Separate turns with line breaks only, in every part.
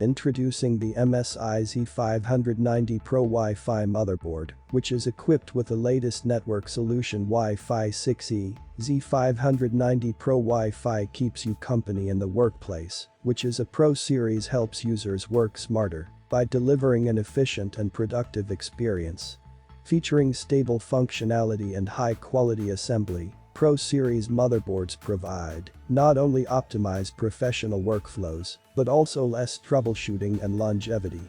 Introducing the MSI Z590 Pro Wi-Fi motherboard, which is equipped with the latest network solution Wi-Fi 6E. Z590 Pro Wi-Fi keeps you company in the workplace, which is a Pro series helps users work smarter by delivering an efficient and productive experience. Featuring stable functionality and high-quality assembly, Pro Series motherboards provide not only optimized professional workflows, but also less troubleshooting and longevity.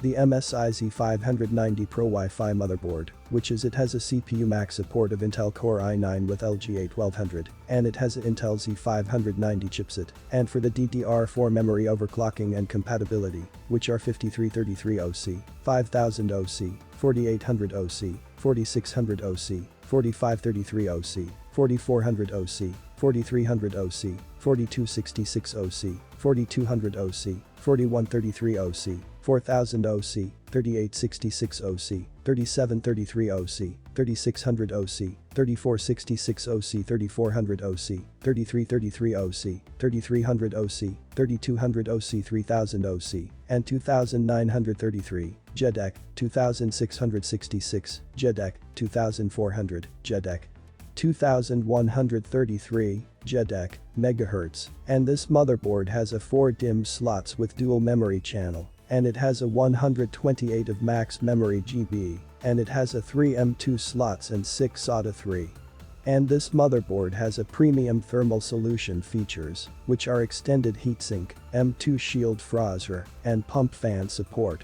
The MSI Z590 Pro Wi-Fi motherboard, it has a CPU max support of Intel Core i9 with LGA1200, and it has an Intel Z590 chipset, and for the DDR4 memory overclocking and compatibility, which are 5333 OC, 5000 OC, 4800 OC, 4600 OC, 4533 OC, 4400 OC, 4300 OC, 4266 OC, 4200 OC, 4133 OC, 4000 OC, 3866 OC, 3733 OC, 3600 OC, 3466 OC, 3400 OC, 3333 OC, 3300 OC, 3200 OC, 3000 OC, and 2933, JEDEC, 2666, JEDEC, 2400, JEDEC, 2133, JEDEC, MHz, and this motherboard has a 4 DIMM slots with dual memory channel, and it has a 128 of max memory GB, and it has a 3 M2 slots and 6 SATA 3. And this motherboard has a premium thermal solution features, which are extended heatsink, M2 shield FROZR, and pump fan support.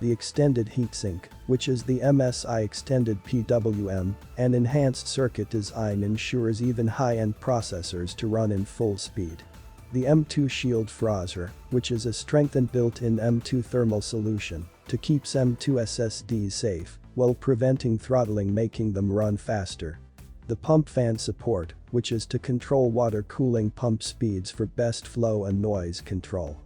The extended heatsink, which is the MSI extended PWM, and enhanced circuit design ensures even high-end processors to run in full speed. The M2 shield FROZR, which is a strengthened built-in M2 thermal solution to keep M2 SSDs safe while preventing throttling, making them run faster. The pump fan support, which is to control water cooling pump speeds for best flow and noise control.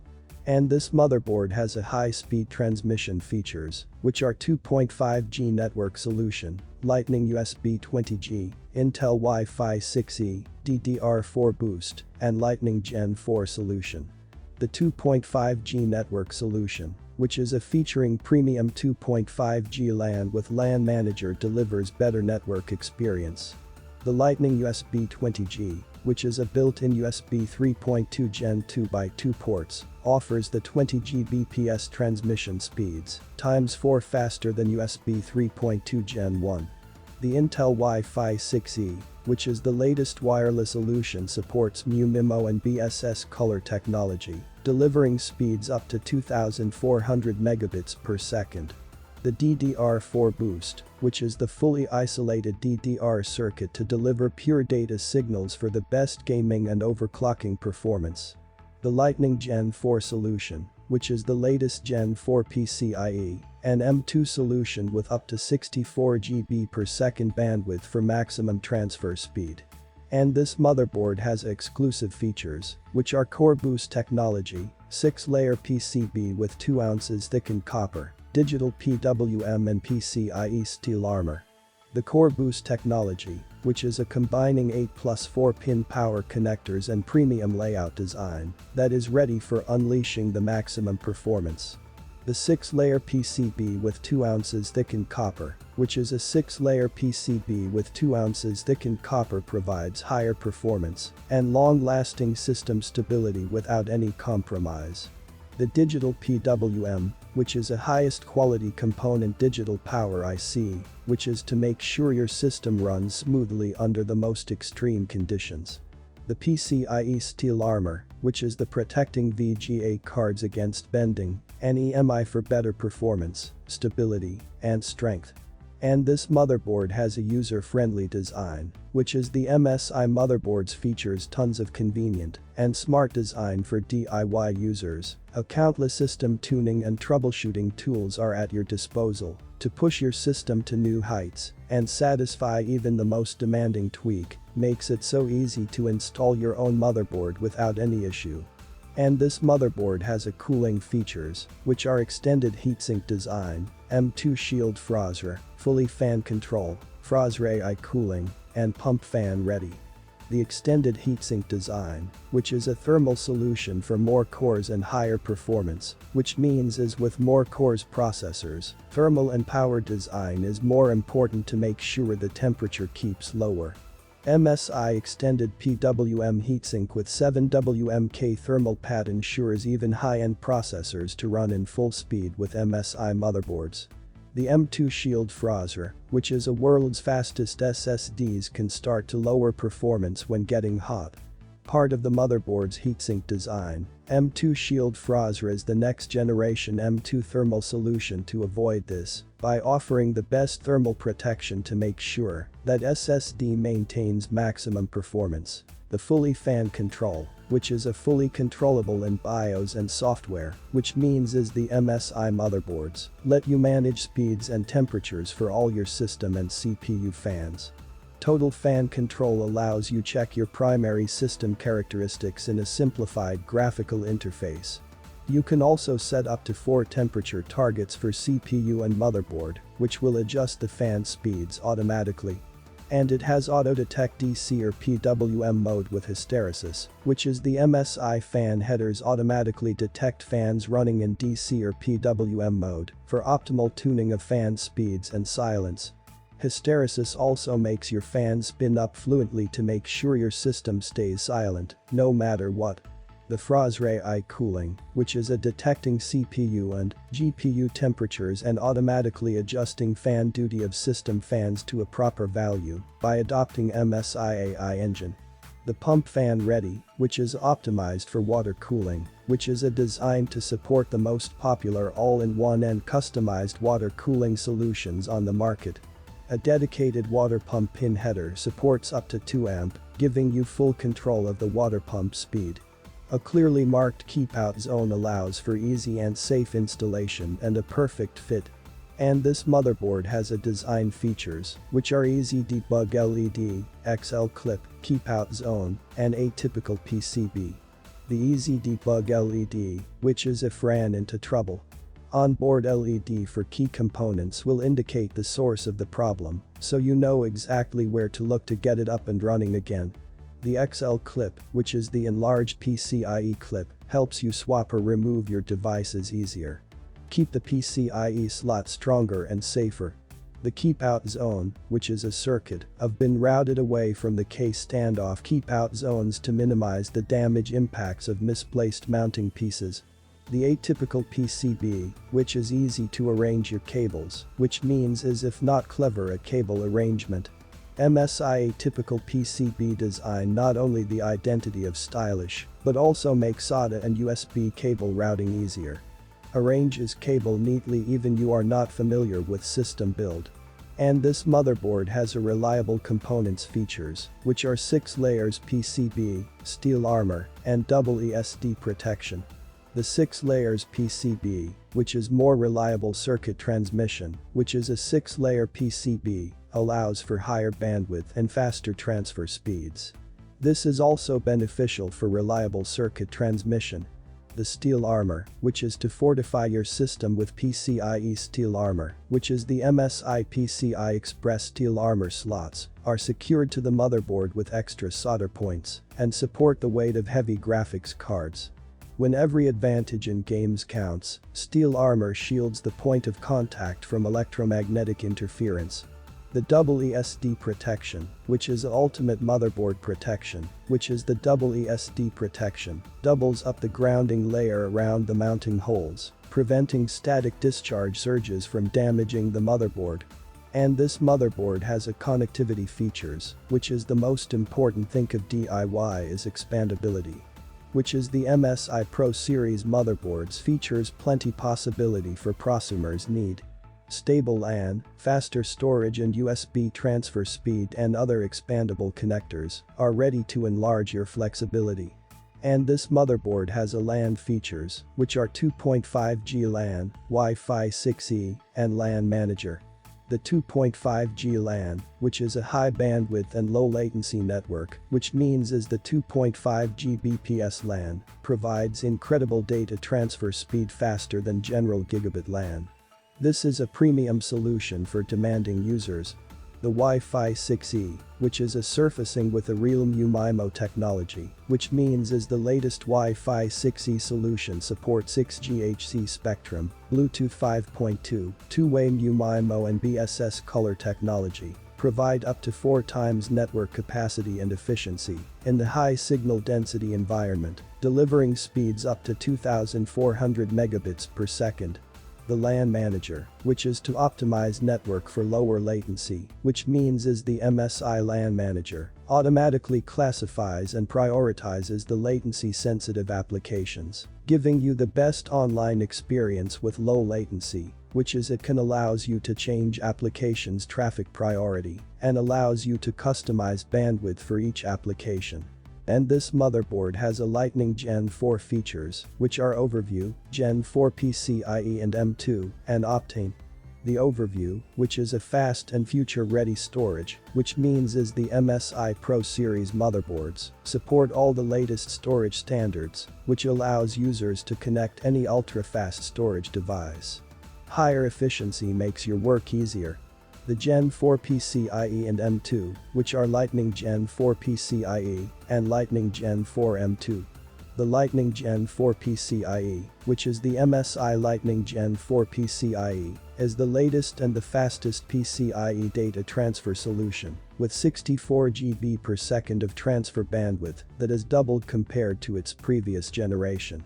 And this motherboard has a high-speed transmission features, which are 2.5G network solution, Lightning USB 20G, Intel Wi-Fi 6E, DDR4 boost, and Lightning Gen 4 solution. The 2.5G network solution, which is a featuring premium 2.5G LAN with LAN manager, delivers better network experience. The Lightning USB 20G, which is a built-in USB 3.2 Gen 2x2 ports, offers the 20 Gbps transmission speeds, ×4 faster than USB 3.2 Gen 1. The Intel Wi-Fi 6E, which is the latest wireless solution, supports MU-MIMO and BSS color technology, delivering speeds up to 2400 megabits per second. The DDR4 boost, which is the fully isolated DDR circuit to deliver pure data signals for the best gaming and overclocking performance. The Lightning Gen 4 solution, which is the latest Gen 4 PCIe and M2 solution with up to 64 GB per second bandwidth for maximum transfer speed. And this motherboard has exclusive features, which are Core Boost technology, 6-layer PCB with 2 ounces thickened copper, digital PWM and PCIe steel armor. The Core Boost technology, which is a combining 8+ 4-pin power connectors and premium layout design that is ready for unleashing the maximum performance. The 6-layer PCB with 2 ounces thickened copper, which is a 6-layer PCB with 2 ounces thickened copper, provides higher performance and long-lasting system stability without any compromise. The digital PWM, which is a highest quality component digital power IC, which is to make sure your system runs smoothly under the most extreme conditions. The PCIe steel armor, which is the protecting VGA cards against bending, and EMI for better performance, stability, and strength. And this motherboard has a user-friendly design, which is the MSI motherboards features tons of convenient and smart design for DIY users. A countless system tuning and troubleshooting tools are at your disposal to push your system to new heights and satisfy even the most demanding tweak. Makes it so easy to install your own motherboard without any issue. And this motherboard has a cooling features, which are extended heatsink design, M2 shield FROZR, fully fan control, FROZR AI cooling, and pump fan ready. The extended heatsink design, which is a thermal solution for more cores and higher performance, which means as with more cores processors, thermal and power design is more important to make sure the temperature keeps lower. MSI extended PWM heatsink with 7WMK thermal pad ensures even high-end processors to run in full speed with MSI motherboards. The M2 Shield FROZR, which is a world's fastest SSDs, can start to lower performance when getting hot. Part of the motherboard's heatsink design, M2 Shield FROZR is the next generation M2 thermal solution to avoid this by offering the best thermal protection to make sure that SSD maintains maximum performance. The fully fan control, which is a fully controllable in BIOS and software, which means is the MSI motherboards, let you manage speeds and temperatures for all your system and CPU fans. Total fan control allows you check your primary system characteristics in a simplified graphical interface. You can also set up to 4 temperature targets for CPU and motherboard, which will adjust the fan speeds automatically. And it has AUTODETECT DC or PWM mode with hysteresis, which is the MSI fan headers automatically detect fans running in DC or PWM mode for optimal tuning of fan speeds and silence. Hysteresis also makes your fan spin up fluently to make sure your system stays silent, no matter what. The FROZR AI cooling, which is a detecting CPU and GPU temperatures and automatically adjusting fan duty of system fans to a proper value by adopting MSI AI engine. The Pump Fan Ready, which is optimized for water cooling, which is a design to support the most popular all-in-one and customized water cooling solutions on the market. A dedicated water pump pin header supports up to 2 amp, giving you full control of the water pump speed. A clearly marked keep out zone allows for easy and safe installation and a perfect fit. And this motherboard has a design features, which are easy debug LED, XL clip, keep out zone, and atypical PCB. The easy debug LED, which is if ran into trouble. Onboard LED for key components will indicate the source of the problem, so you know exactly where to look to get it up and running again. The XL clip, which is the enlarged PCIe clip, helps you swap or remove your devices easier. Keep the PCIe slot stronger and safer. The keep out zone, which is a circuit, have been routed away from the case standoff keep out zones to minimize the damage impacts of misplaced mounting pieces. The atypical PCB, which is easy to arrange your cables, which means is if not clever a cable arrangement. MSI atypical PCB design not only the identity of stylish, but also makes SATA and USB cable routing easier. Arranges cable neatly even you are not familiar with system build. And this motherboard has a reliable components features, which are 6 layers PCB, steel armor, and double ESD protection. The 6 layers PCB, which is more reliable circuit transmission, which is a 6-layer PCB, allows for higher bandwidth and faster transfer speeds. This is also beneficial for reliable circuit transmission. The steel armor, which is to fortify your system with PCIe steel armor, which is the MSI PCI Express steel armor slots, are secured to the motherboard with extra solder points and support the weight of heavy graphics cards. When every advantage in games counts, steel armor shields the point of contact from electromagnetic interference. The double ESD protection, which is ultimate motherboard protection, which is the double ESD protection, doubles up the grounding layer around the mounting holes, preventing static discharge surges from damaging the motherboard. And this motherboard has a connectivity features, which is the most important thing of DIY is expandability. Which is the MSI Pro series motherboards features plenty possibility for prosumers need. Stable LAN, faster storage and USB transfer speed and other expandable connectors are ready to enlarge your flexibility. And this motherboard has a LAN features, which are 2.5G LAN, Wi-Fi 6E, and LAN Manager. The 2.5G LAN, which is a high bandwidth and low latency network, which means is the 2.5 Gbps LAN, provides incredible data transfer speed faster than general gigabit LAN. This is a premium solution for demanding users. The Wi-Fi 6E, which is a surfacing with a real MIMO technology, which means is the latest Wi-Fi 6E solution supports 6GHz spectrum, Bluetooth 5.2, two-way MIMO and BSS color technology, provide up to 4 times network capacity and efficiency in the high signal density environment, delivering speeds up to 2400 megabits per second. The LAN manager, which is to optimize network for lower latency, which means is the MSI LAN manager, automatically classifies and prioritizes the latency sensitive applications, giving you the best online experience with low latency, which is it can allows you to change applications traffic priority and allows you to customize bandwidth for each application. And this motherboard has a Lightning Gen 4 features, which are Overview, Gen 4 PCIe and M2, and Optane. The Overview, which is a fast and future-ready storage, which means is the MSI Pro series motherboards, support all the latest storage standards, which allows users to connect any ultra-fast storage device. Higher efficiency makes your work easier. The Gen 4 PCIe and M2, which are Lightning Gen 4 PCIe and Lightning Gen 4 M2. The Lightning Gen 4 PCIe, which is the MSI Lightning Gen 4 PCIe, is the latest and the fastest PCIe data transfer solution, with 64 GB per second of transfer bandwidth that is doubled compared to its previous generation.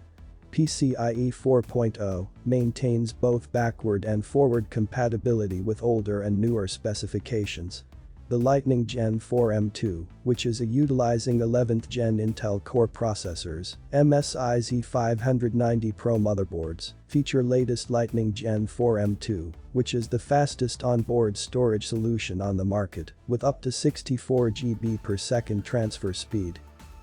PCIe 4.0 maintains both backward and forward compatibility with older and newer specifications. The Lightning Gen 4 M2, which is utilizing 11th gen Intel Core processors, MSI Z590 Pro motherboards, feature latest Lightning Gen 4 M2, which is the fastest onboard storage solution on the market, with up to 64 GB per second transfer speed.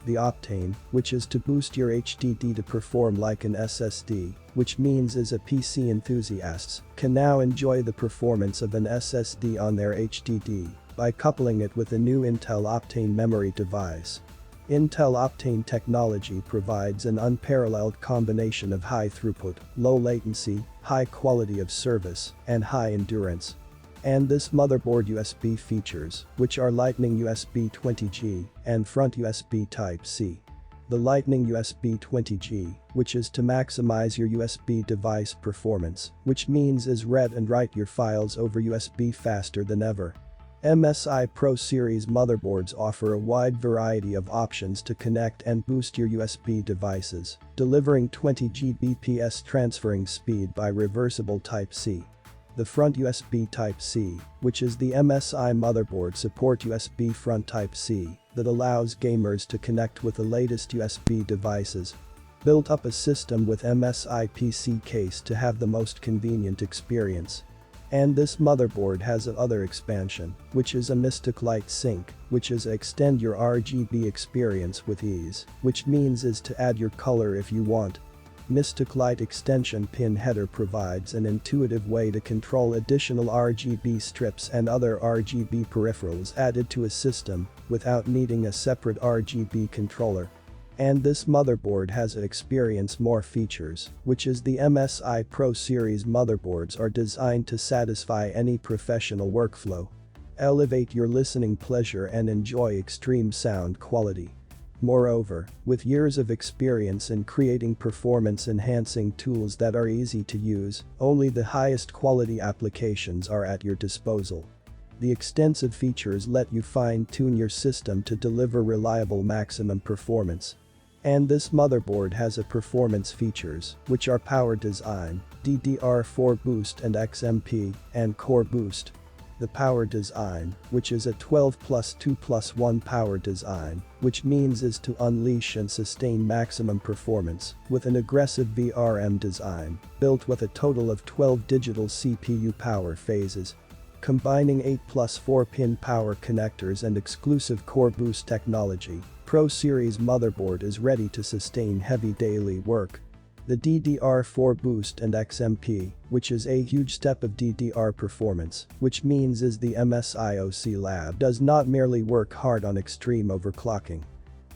The Optane, which is to boost your HDD to perform like an SSD, which means is a PC enthusiasts can now enjoy the performance of an SSD on their HDD by coupling it with a new Intel Optane memory device. Intel Optane technology provides an unparalleled combination of high throughput, low latency, high quality of service, and high endurance. And this motherboard USB features, which are Lightning USB 20G and front USB Type-C. The Lightning USB 20G, which is to maximize your USB device performance, which means is read and write your files over USB faster than ever. MSI Pro series motherboards offer a wide variety of options to connect and boost your USB devices, delivering 20 Gbps transferring speed by reversible Type-C. The front USB Type-C, which is the MSI motherboard support USB front Type-C that allows gamers to connect with the latest USB devices. Built up a system with MSI PC case to have the most convenient experience. And this motherboard has a other expansion, which is a Mystic Light Sync, which is extend your RGB experience with ease, which means is to add your color if you want. Mystic Light extension pin header provides an intuitive way to control additional RGB strips and other RGB peripherals added to a system without needing a separate RGB controller. And this motherboard has experience more features, which is the MSI Pro series motherboards are designed to satisfy any professional workflow. Elevate your listening pleasure and enjoy extreme sound quality. Moreover, with years of experience in creating performance-enhancing tools that are easy to use, only the highest quality applications are at your disposal. The extensive features let you fine-tune your system to deliver reliable maximum performance. And this motherboard has a performance features, which are Power Design, DDR4 Boost and XMP, and Core Boost. The Power Design, which is a 12+2+1 power design, which means is to unleash and sustain maximum performance with an aggressive VRM design, built with a total of 12 digital CPU power phases. Combining 8+4-pin power connectors and exclusive Core Boost technology, Pro Series motherboard is ready to sustain heavy daily work. The DDR4 Boost and XMP, which is a huge step of DDR performance, which means is the MSI OC Lab does not merely work hard on extreme overclocking.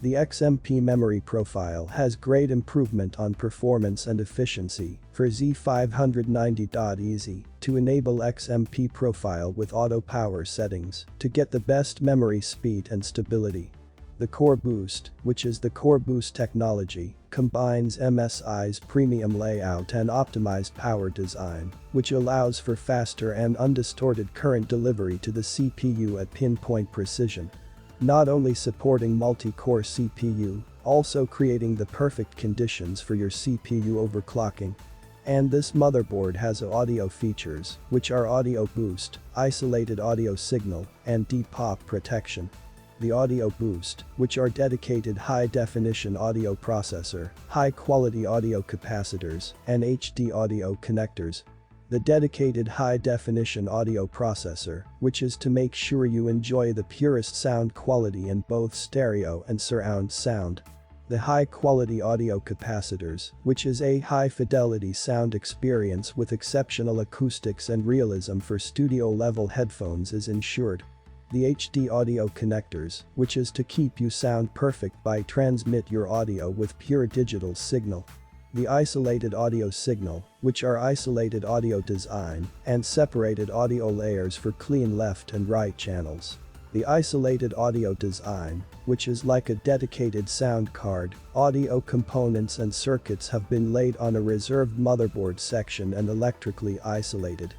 The XMP memory profile has great improvement on performance and efficiency for Z590.easy to enable XMP profile with auto power settings to get the best memory speed and stability. The Core Boost, which is the Core Boost technology, combines MSI's premium layout and optimized power design, which allows for faster and undistorted current delivery to the CPU at pinpoint precision. Not only supporting multi-core CPU, also creating the perfect conditions for your CPU overclocking. And this motherboard has audio features, which are audio boost, isolated audio signal, and DPOP protection. The audio boost, which are dedicated high-definition audio processor, high-quality audio capacitors, and HD audio connectors. The dedicated high-definition audio processor, which is to make sure you enjoy the purest sound quality in both stereo and surround sound. The high-quality audio capacitors, which is a high-fidelity sound experience with exceptional acoustics and realism for studio-level headphones is ensured. The HD audio connectors, which is to keep you sound perfect by transmit your audio with pure digital signal. The isolated audio signal, which are isolated audio design and separated audio layers for clean left and right channels. The isolated audio design, which is like a dedicated sound card, audio components and circuits have been laid on a reserved motherboard section and electrically isolated.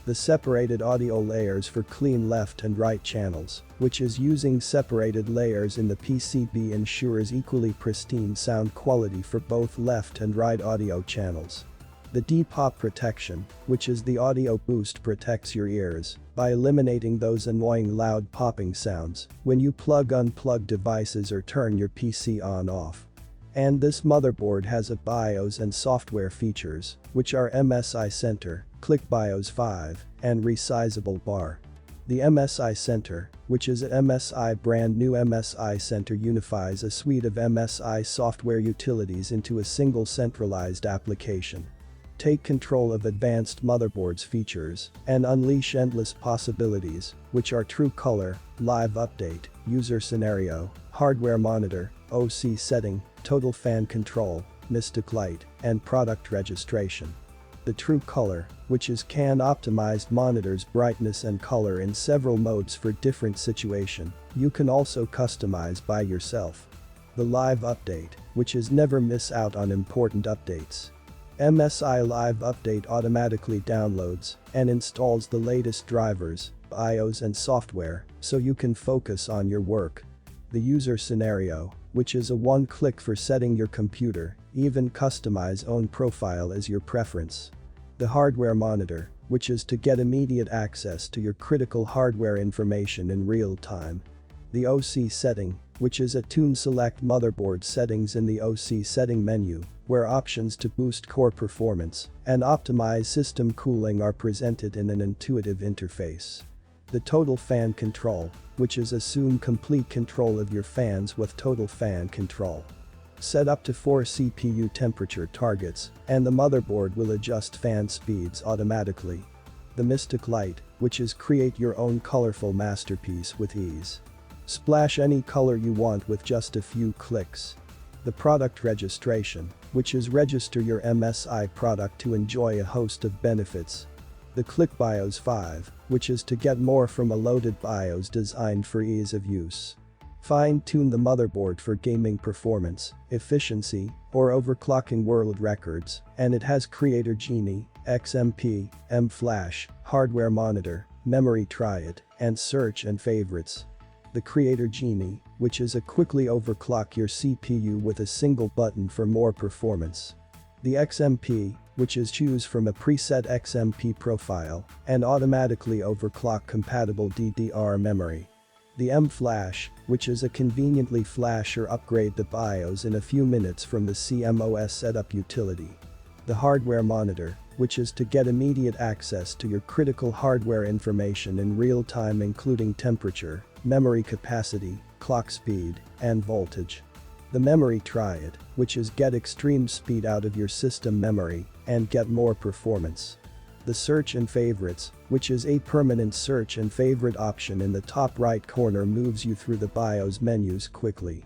The separated audio layers for clean left and right channels, which is using separated layers in the PCB ensures equally pristine sound quality for both left and right audio channels. The DPOP protection, which is the audio boost, protects your ears by eliminating those annoying loud popping sounds when you unplug devices or turn your PC on/off. And this motherboard has a BIOS and software features, which are MSI Center, Click BIOS 5, and Resizable Bar. The MSI Center, which is a MSI brand new MSI Center, unifies a suite of MSI software utilities into a single centralized application. Take control of advanced motherboard's features and unleash endless possibilities, which are True Color, Live Update, User Scenario, Hardware Monitor, OC Setting, Total Fan Control, Mystic Light, and Product Registration. The True Color, which is can optimized monitors brightness and color in several modes for different situation, you can also customize by yourself. The Live Update, which is never miss out on important updates. MSI Live Update automatically downloads and installs the latest drivers, BIOS and software, so you can focus on your work. The User Scenario, which is a one-click for setting your computer, even customize own profile as your preference. The Hardware Monitor, which is to get immediate access to your critical hardware information in real time. The OC Setting, which is a tune select motherboard settings in the OC Setting menu, where options to boost core performance and optimize system cooling are presented in an intuitive interface. The Total Fan Control, which is assume complete control of your fans with Total Fan Control. Set up to 4 CPU temperature targets, and the motherboard will adjust fan speeds automatically. The Mystic Light, which is create your own colorful masterpiece with ease. Splash any color you want with just a few clicks. The Product Registration, which is register your MSI product to enjoy a host of benefits. The Click BIOS 5, which is to get more from a loaded BIOS designed for ease of use. Fine-tune the motherboard for gaming performance, efficiency, or overclocking world records, and it has Creator Genie, XMP, M-Flash, Hardware Monitor, Memory Triad, and Search and Favorites. The Creator Genie, which is a quickly overclock your CPU with a single button for more performance. The XMP, which is choose from a preset XMP profile and automatically overclock compatible DDR memory. The M-Flash, which is a conveniently flash or upgrade the BIOS in a few minutes from the CMOS setup utility. The Hardware Monitor, which is to get immediate access to your critical hardware information in real time, including temperature, memory capacity, clock speed, and voltage. The Memory Triad, which is get extreme speed out of your system memory and get more performance. The Search and Favorites, which is a permanent search and favorite option in the top right corner, moves you through the BIOS menus quickly.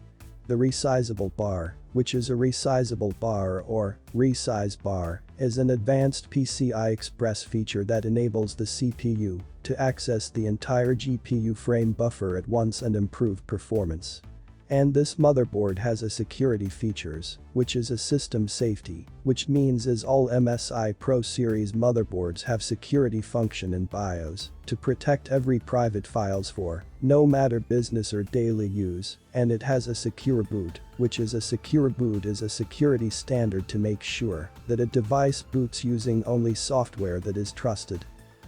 The resizable bar, which is a resizable bar or resize bar, is an advanced PCI Express feature that enables the CPU to access the entire GPU frame buffer at once and improve performance. And this motherboard has a security features, which is a system safety, which means as all MSI Pro series motherboards have security function in BIOS to protect every private files for no matter business or daily use, and it has a secure boot, which is a secure boot is a security standard to make sure that a device boots using only software that is trusted.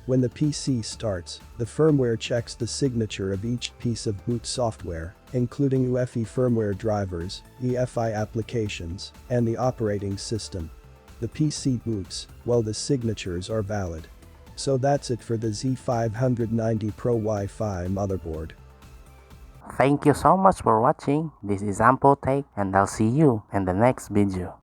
When the PC starts, the firmware checks the signature of each piece of boot software, including UEFI firmware drivers, EFI applications, and the operating system. The PC boots while the signatures are valid. So that's it for the Z590 Pro Wi-Fi motherboard.
Thank you so much for watching. This is AMPo Tech, and I'll see you in the next video.